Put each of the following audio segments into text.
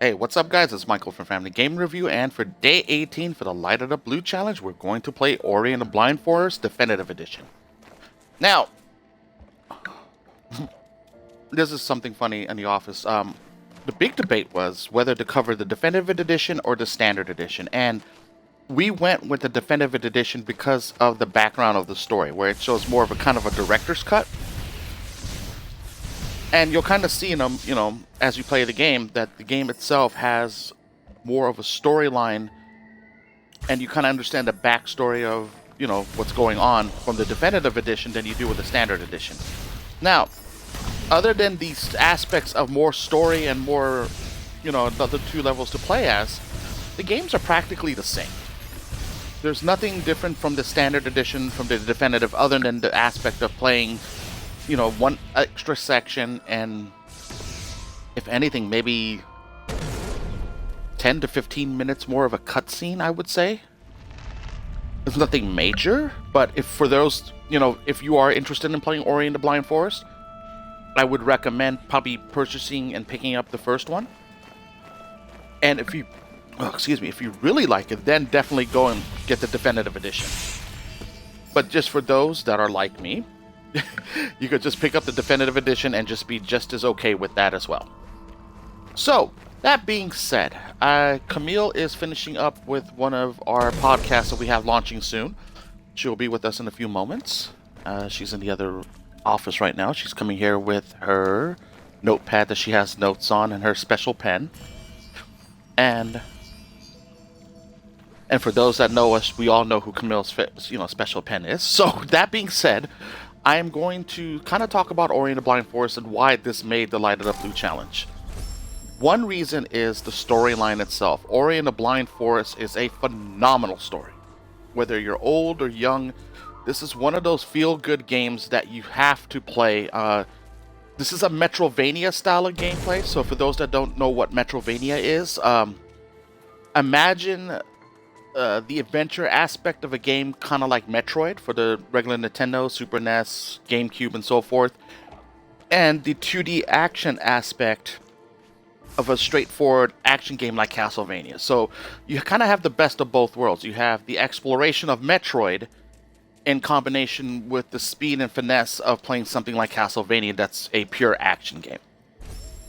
Hey, what's up, guys? It's Michael from Family Game Review, and for day 18 for the Light It Up Blue Challenge, we're going to play Ori and the Blind Forest Definitive Edition. Now, this is something funny in the office. The big debate was whether to cover the Definitive Edition or the Standard Edition, and we went with the Definitive Edition because of the background of the story, where it shows more of a kind of a director's cut. And you'll kind of see in them, as you play the game, that the game itself has more of a storyline, and you kind of understand the backstory of, what's going on from the definitive edition than you do with the standard edition. Now, other than these aspects of more story and more, the other two levels to play as, the games are practically the same. There's nothing different from the standard edition, from the definitive, other than the aspect of playing one extra section, and if anything, maybe 10 to 15 minutes more of a cutscene, I would say. It's nothing major, but if for those, if you are interested in playing Ori and the Blind Forest, I would recommend probably purchasing and picking up the first one. And if you, if you really like it, then definitely go and get the definitive edition. But just for those that are like me, you could just pick up the definitive edition and just be just as okay with that as well. So, that being said, Camille is finishing up with one of our podcasts that we have launching soon. She'll be with us in a few moments. She's in the other office right now. She's coming here with her notepad that she has notes on and her special pen. And for those that know us, we all know who Camille's special pen is. So, that being said, I am going to kind of talk about Ori and the Blind Forest and why this made the Light It Up Blue Challenge. One reason is the storyline itself. Ori and the Blind Forest is a phenomenal story. Whether you're old or young, this is one of those feel-good games that you have to play. This is a Metroidvania style of gameplay, so for those that don't know what Metroidvania is, imagine the adventure aspect of a game kind of like Metroid for the regular Nintendo, Super NES, GameCube, and so forth, and the 2D action aspect of a straightforward action game like Castlevania. So you kind of have the best of both worlds. You have the exploration of Metroid in combination with the speed and finesse of playing something like Castlevania that's a pure action game.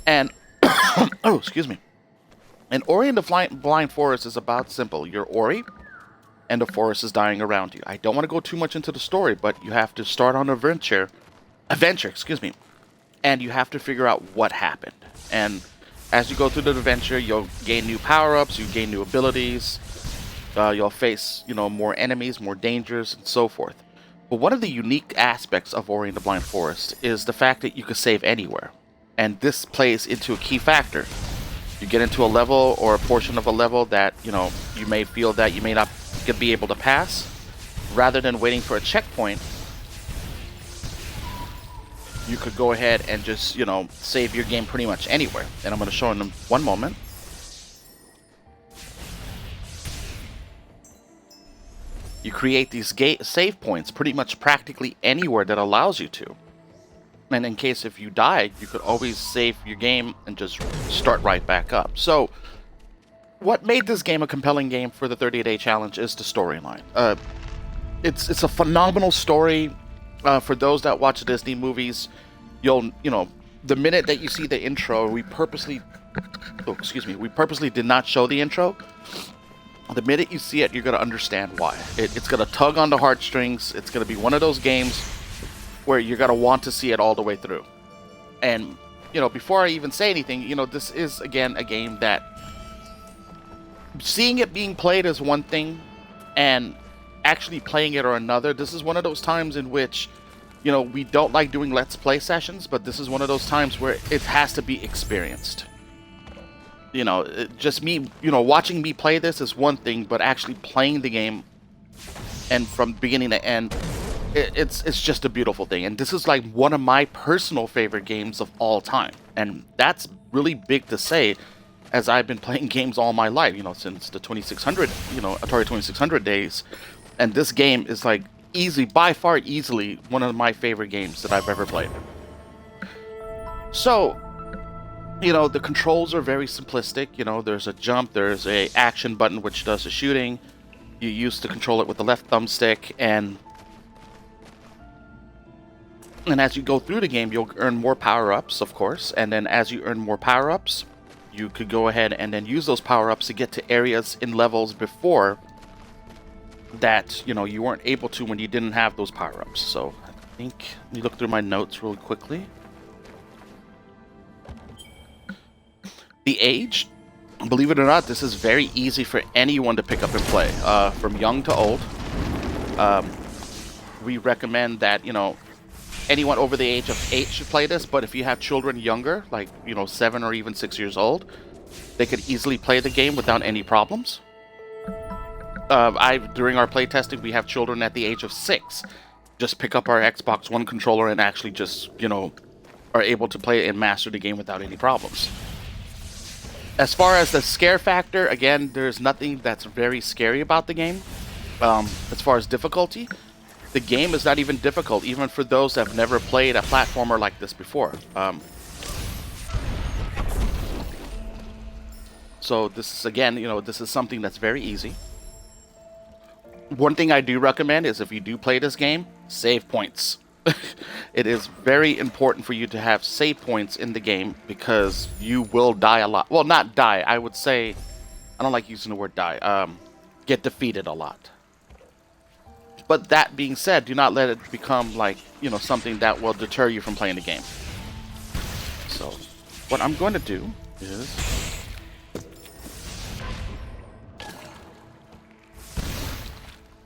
And, oh, excuse me. And Ori and the Blind Forest is about simple. You're Ori, and the forest is dying around you. I don't want to go too much into the story, but you have to start on an adventure, and you have to figure out what happened. And as you go through the adventure, you'll gain new power-ups, you gain new abilities, you'll face, more enemies, more dangers, and so forth. But one of the unique aspects of Ori and the Blind Forest is the fact that you can save anywhere. And this plays into a key factor. You get into a level or a portion of a level that, you may feel that you may not be able to pass. Rather than waiting for a checkpoint, you could go ahead and just, save your game pretty much anywhere. And I'm going to show them one moment. You create these save points pretty much practically anywhere that allows you to. And in case if you die, you could always save your game and just start right back up. So, what made this game a compelling game for the 30-day challenge is the storyline. It's a phenomenal story. For those that watch Disney movies, the minute that you see the intro, we purposely did not show the intro. The minute you see it, you're going to understand why. It's going to tug on the heartstrings. It's going to be one of those games where you're going to want to see it all the way through. And, before I even say anything, this is, again, a game that seeing it being played is one thing, and actually playing it are another. This is one of those times in which, we don't like doing Let's Play sessions, but this is one of those times where it has to be experienced. Just me, watching me play this is one thing, but actually playing the game and from beginning to end, it's just a beautiful thing. And this is like one of my personal favorite games of all time. And that's really big to say, as I've been playing games all my life, since the 2600, Atari 2600 days. And this game is like by far easily one of my favorite games that I've ever played. So, The controls are very simplistic. There's a jump, there's a action button which does the shooting. You use to control it with the left thumbstick, and as you go through the game, you'll earn more power-ups, of course. And then as you earn more power-ups, you could go ahead and then use those power-ups to get to areas in levels before that, you weren't able to when you didn't have those power-ups. So I think, let me look through my notes really quickly. The age, believe it or not, this is very easy for anyone to pick up and play, from young to old. We recommend that, anyone over the age of 8 should play this, but if you have children younger, like, 7 or even 6 years old, they could easily play the game without any problems. During our play testing, we have children at the age of 6 just pick up our Xbox One controller and actually just, are able to play and master the game without any problems. As far as the scare factor, again, there's nothing that's very scary about the game. As far as difficulty, the game is not even difficult, even for those that have never played a platformer like this before. So this is, again, this is something that's very easy. One thing I do recommend is if you do play this game, save points. It is very important for you to have save points in the game because you will die a lot. Well, not die. I would say, I don't like using the word die. Get defeated a lot. But that being said, do not let it become like, something that will deter you from playing the game. So, what I'm going to do is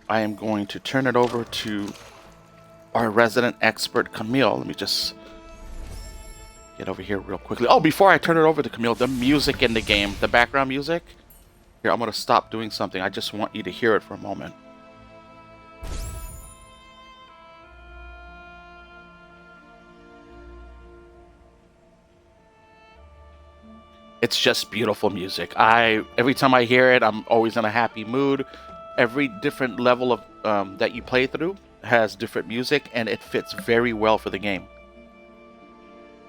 I am going to turn it over to our resident expert, Camille. Let me just get over here real quickly. Oh, before I turn it over to Camille, the music in the game, the background music. Here, I'm going to stop doing something. I just want you to hear it for a moment. It's just beautiful music. Every time I hear it, I'm always in a happy mood. Every different level of that you play through has different music, and it fits very well for the game.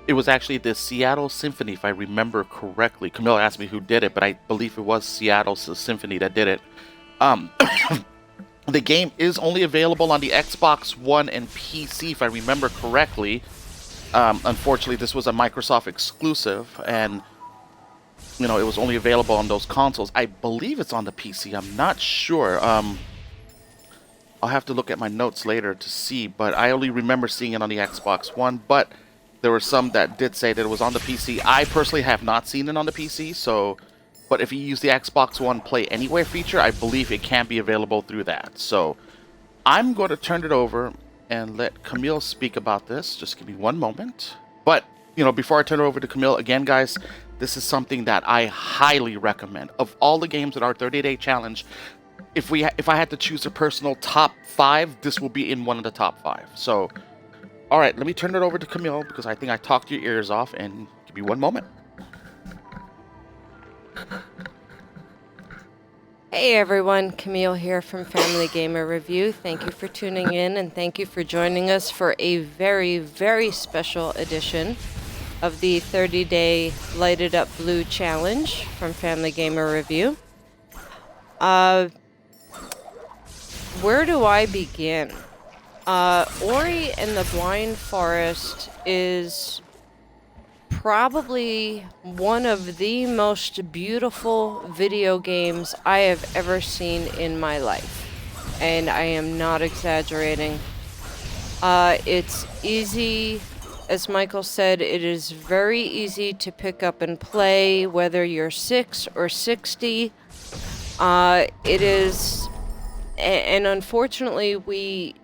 It was actually the Seattle Symphony, if I remember correctly. Camille asked me who did it, but I believe it was Seattle Symphony that did it. The game is only available on the Xbox One and PC, if I remember correctly. Unfortunately, this was a Microsoft exclusive, and it was only available on those consoles. I believe it's on the PC. I'm not sure. I'll have to look at my notes later to see, but I only remember seeing it on the Xbox One, but there were some that did say that it was on the PC. I personally have not seen it on the PC, but if you use the Xbox One Play Anywhere feature, I believe it can be available through that. So I'm going to turn it over and let Camille speak about this. Just give me one moment. But, before I turn it over to Camille, again, guys, this is something that I highly recommend. Of all the games in our 30-day challenge, if I had to choose a personal top 5, this will be in one of the top 5. So, all right, let me turn it over to Camille because I think I talked your ears off, and give me one moment. Hey everyone, Camille here from Family Gamer Review. Thank you for tuning in, and thank you for joining us for a very, very special edition of the 30-day Lighted Up Blue Challenge from Family Gamer Review. Where do I begin? Ori and the Blind Forest is probably one of the most beautiful video games I have ever seen in my life. And I am not exaggerating. It's easy, as Michael said, it is very easy to pick up and play, whether you're 6 or 60. It is, and unfortunately, we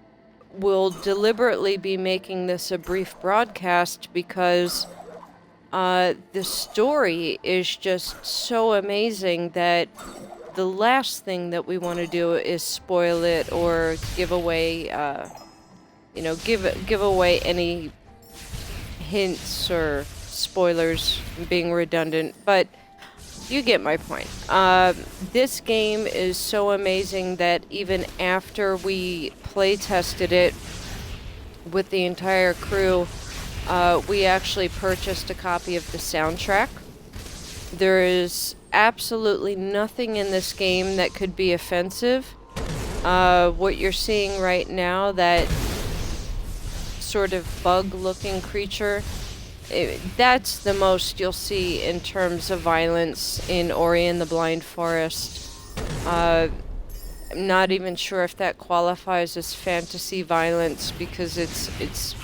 will deliberately be making this a brief broadcast because the story is just so amazing that the last thing that we want to do is spoil it or give away, give away any hints or spoilers, being redundant, but you get my point. This game is so amazing that even after we play tested it with the entire crew, we actually purchased a copy of the soundtrack There is absolutely nothing in this game that could be offensive. What you're seeing right now, that sort of bug-looking creature, that's the most you'll see in terms of violence in Ori and the Blind Forest. I'm not even sure if that qualifies as fantasy violence, because it's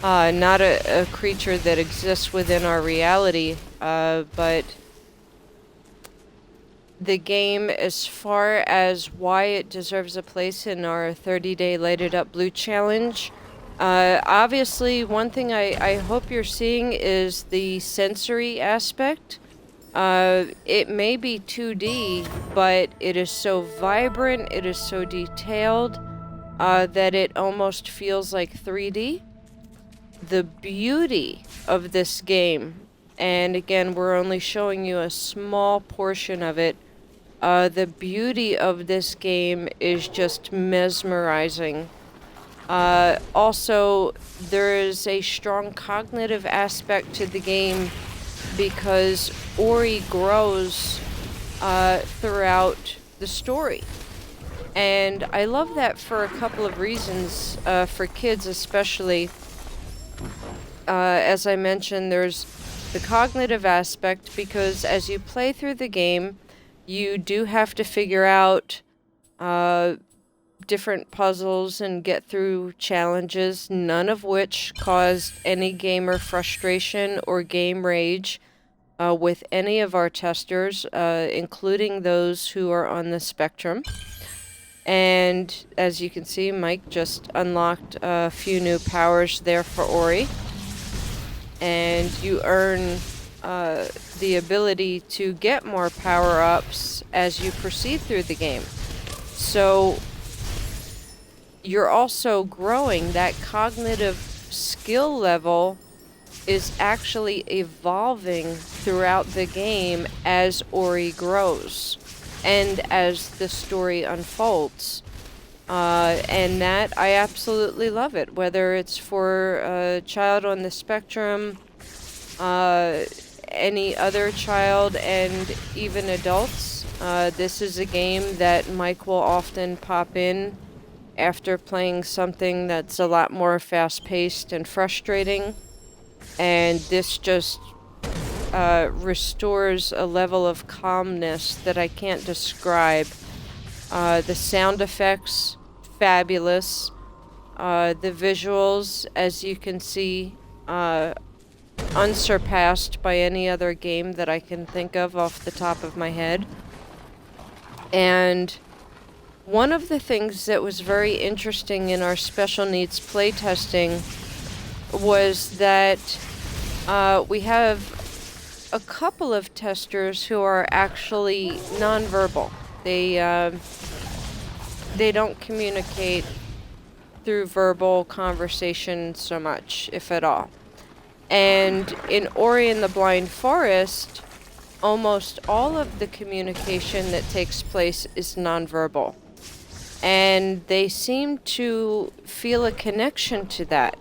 not a creature that exists within our reality, but the game, as far as why it deserves a place in our 30-day Light It Up Blue challenge, obviously one thing I hope you're seeing is the sensory aspect. It may be 2D, but it is so vibrant, it is so detailed, that it almost feels like 3D. The beauty of this game, and again, we're only showing you a small portion of it, the beauty of this game is just mesmerizing. Also, there is a strong cognitive aspect to the game because Ori grows throughout the story. And I love that for a couple of reasons, for kids especially. As I mentioned, there's the cognitive aspect, because as you play through the game, you do have to figure out different puzzles and get through challenges, none of which caused any gamer frustration or game rage with any of our testers, including those who are on the spectrum. And as you can see, Mike just unlocked a few new powers there for Ori. And you earn the ability to get more power-ups as you proceed through the game. So you're also growing. That cognitive skill level is actually evolving throughout the game as Ori grows and as the story unfolds. And that, I absolutely love it, whether it's for a child on the spectrum, any other child, and even adults. This is a game that Mike will often pop in after playing something that's a lot more fast-paced and frustrating. And this just restores a level of calmness that I can't describe. The sound effects, fabulous. The visuals, as you can see, unsurpassed by any other game that I can think of off the top of my head. And one of the things that was very interesting in our special needs playtesting was that we have a couple of testers who are actually nonverbal. They don't communicate through verbal conversation so much, if at all. And in Ori and the Blind Forest, almost all of the communication that takes place is nonverbal. And they seem to feel a connection to that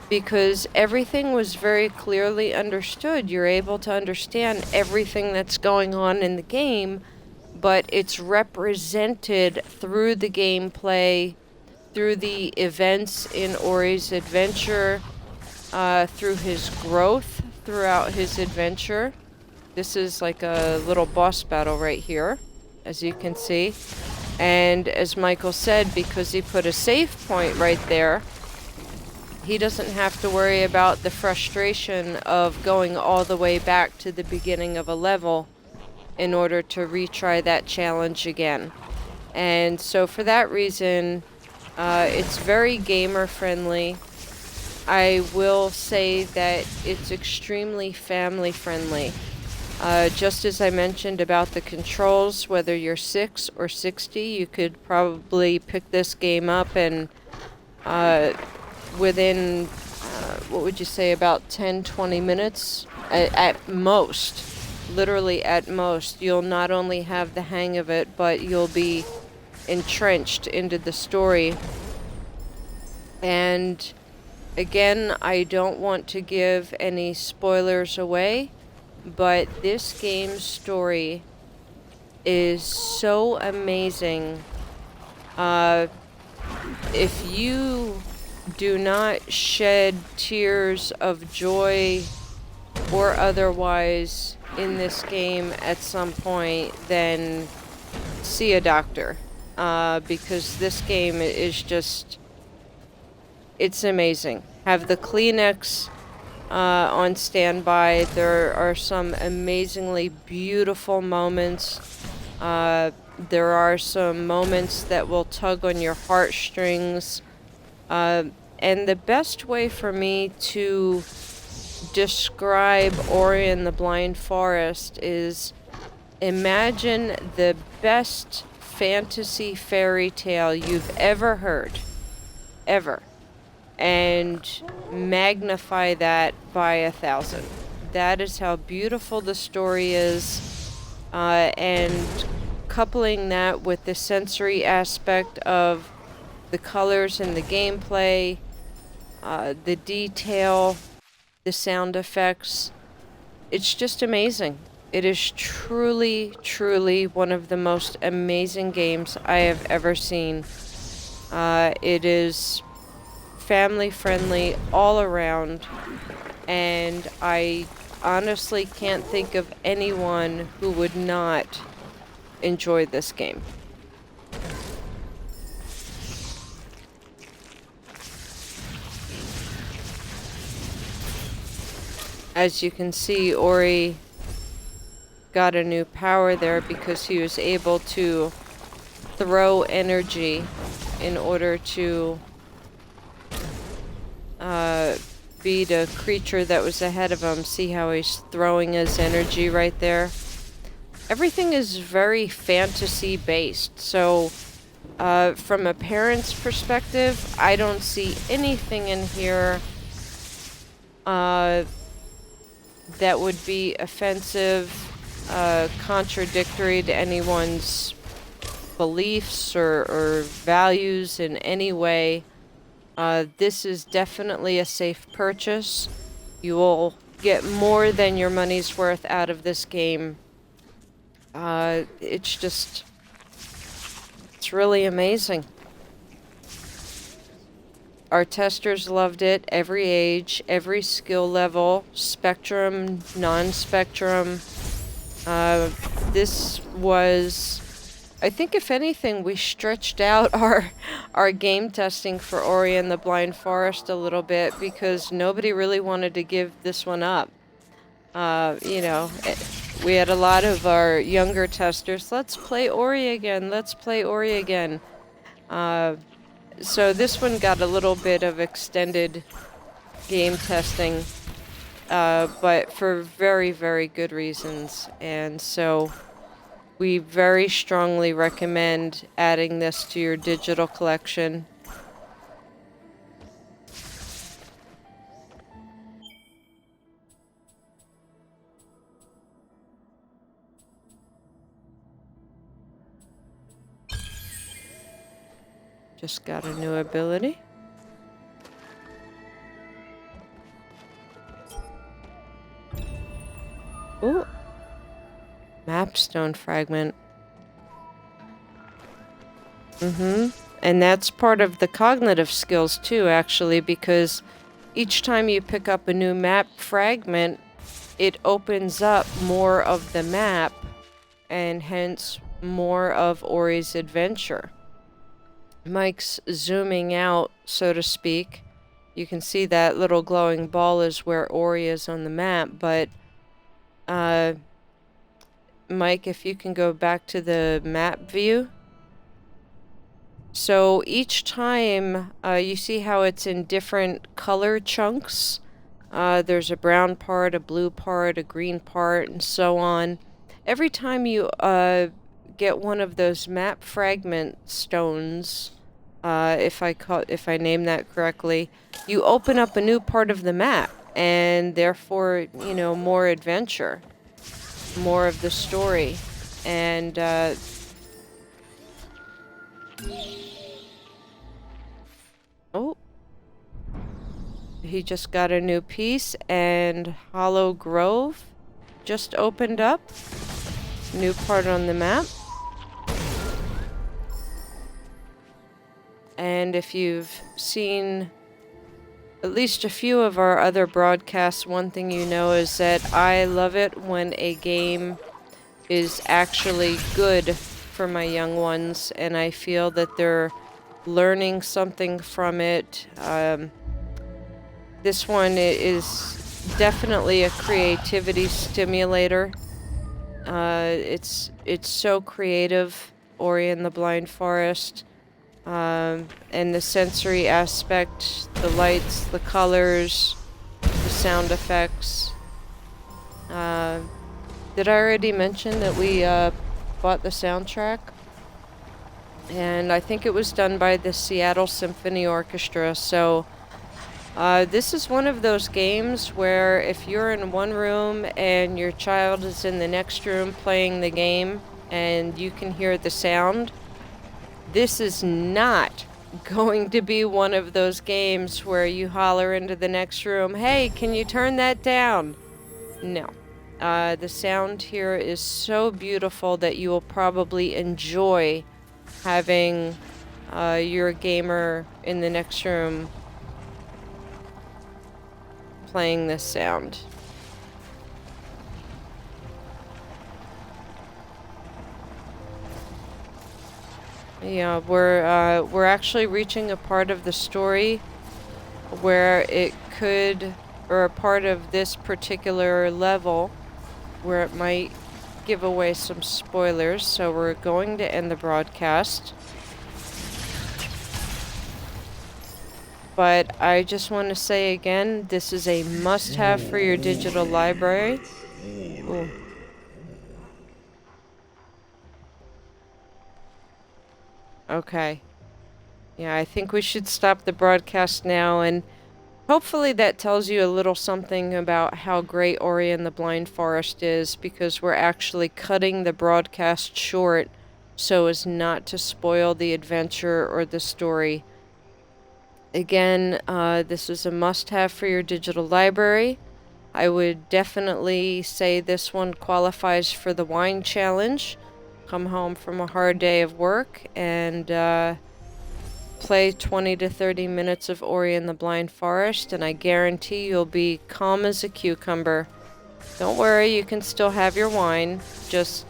because everything was very clearly understood. You're able to understand everything that's going on in the game, but it's represented through the gameplay, through the events in Ori's adventure, through his growth throughout his adventure. This is like a little boss battle right here, as you can see. And as Michael said, because he put a save point right there, he doesn't have to worry about the frustration of going all the way back to the beginning of a level in order to retry that challenge again. And so for that reason, it's very gamer friendly. I will say that it's extremely family friendly. Just as I mentioned about the controls, whether you're 6 or 60, you could probably pick this game up and within, what would you say, about 10-20 minutes at most. Literally at most, you'll not only have the hang of it, but you'll be entrenched into the story. And again, I don't want to give any spoilers away, but this game's story is so amazing. If you do not shed tears of joy or otherwise in this game at some point, then see a doctor. Because this game is just, it's amazing. Have the Kleenex on standby. There are some amazingly beautiful moments. There are some moments that will tug on your heartstrings. And the best way for me to describe Ori and the Blind Forest is, imagine the best fantasy fairy tale you've ever heard. Ever. And magnify that by 1,000. That is how beautiful the story is, and coupling that with the sensory aspect of the colors and the gameplay, the detail, the sound effects, it's just amazing. It is truly, truly one of the most amazing games I have ever seen. It is family friendly all around, and I honestly can't think of anyone who would not enjoy this game. As you can see, Ori got a new power there because he was able to throw energy in order to beat a creature that was ahead of him. See how he's throwing his energy right there? Everything is very fantasy based, so from a parent's perspective, I don't see anything in here that would be offensive, contradictory to anyone's beliefs or values in any way. This is definitely a safe purchase. You will get more than your money's worth out of this game. It's really amazing. Our testers loved it. Every age, every skill level, spectrum, non-spectrum. This was, I think if anything, we stretched out our game testing for Ori and the Blind Forest a little bit because nobody really wanted to give this one up. We had a lot of our younger testers, let's play Ori again, let's play Ori again. So this one got a little bit of extended game testing, but for very, very good reasons. And so we very strongly recommend adding this to your digital collection. Just got a new ability. Ooh. Mapstone fragment. And that's part of the cognitive skills too, actually, because each time you pick up a new map fragment, it opens up more of the map and hence more of Ori's adventure. Mike's zooming out, so to speak. You can see that little glowing ball is where Ori is on the map, but Mike, if you can go back to the map view. So each time, you see how it's in different color chunks? There's a brown part, a blue part, a green part, and so on. Every time you get one of those map fragment stones, if I name that correctly, you open up a new part of the map, and therefore, more adventure, more of the story, and oh, he just got a new piece, and Hollow Grove just opened up. New part on the map. And if you've seen at least a few of our other broadcasts, one thing you know is that I love it when a game is actually good for my young ones, and I feel that they're learning something from it. This one is definitely a creativity stimulator. It's so creative, Ori and the Blind Forest. And the sensory aspect, the lights, the colors, the sound effects. Did I already mention that we bought the soundtrack? And I think it was done by the Seattle Symphony Orchestra. So this is one of those games where if you're in one room and your child is in the next room playing the game and you can hear the sound, this is not going to be one of those games where you holler into the next room, "Hey, can you turn that down?" No. The sound here is so beautiful that you will probably enjoy having your gamer in the next room playing this sound. Yeah, we're actually reaching a part of the story where it could, or a part of this particular level where it might give away some spoilers, so we're going to end the broadcast. But I just want to say again, this is a must-have for your digital library. Ooh. Okay. Yeah, I think we should stop the broadcast now, and hopefully that tells you a little something about how great Ori and the Blind Forest is, because we're actually cutting the broadcast short so as not to spoil the adventure or the story. Again, this is a must-have for your digital library. I would definitely say this one qualifies for the wine challenge. Come home from a hard day of work and play 20 to 30 minutes of Ori and the Blind Forest, and I guarantee you'll be calm as a cucumber. Don't worry, you can still have your wine. Just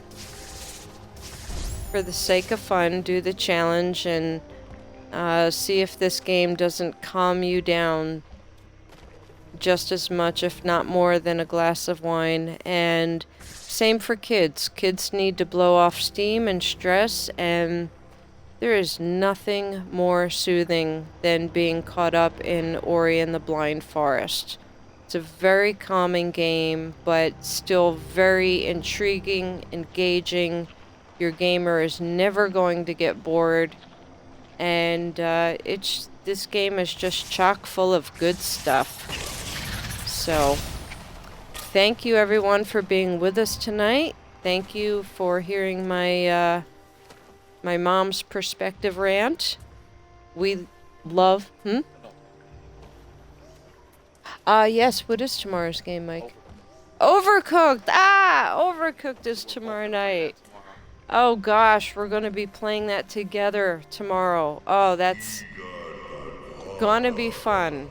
for the sake of fun, do the challenge and see if this game doesn't calm you down just as much, if not more, than a glass of wine. And same for kids. Kids need to blow off steam and stress, and there is nothing more soothing than being caught up in Ori and the Blind Forest. It's a very calming game, but still very intriguing, engaging. Your gamer is never going to get bored, and this game is just chock full of good stuff. So thank you everyone for being with us tonight. Thank you for hearing my my mom's perspective rant. We love yes, what is tomorrow's game, Mike? Overcooked! Overcooked is tomorrow night. Oh gosh, we're gonna be playing that together tomorrow. Oh, that's gonna be fun.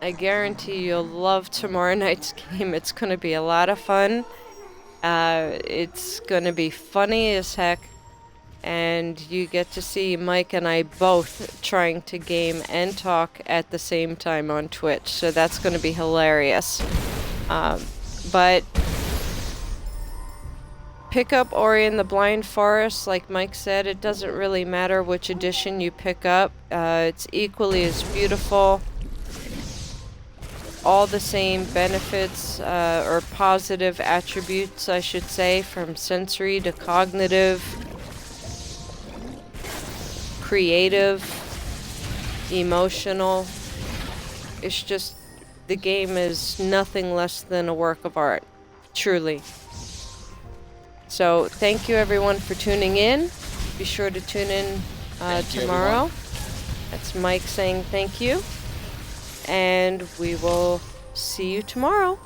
I guarantee you'll love tomorrow night's game. It's going to be a lot of fun. It's going to be funny as heck. And you get to see Mike and I both trying to game and talk at the same time on Twitch. So that's going to be hilarious. But pick up Ori and the Blind Forest. Like Mike said, it doesn't really matter which edition you pick up. It's equally as beautiful. All the same benefits, or positive attributes, I should say, from sensory to cognitive, creative, emotional. It's just, the game is nothing less than a work of art, truly. So thank you everyone for tuning in. Be sure to tune in tomorrow. That's Mike saying thank you. And we will See you tomorrow.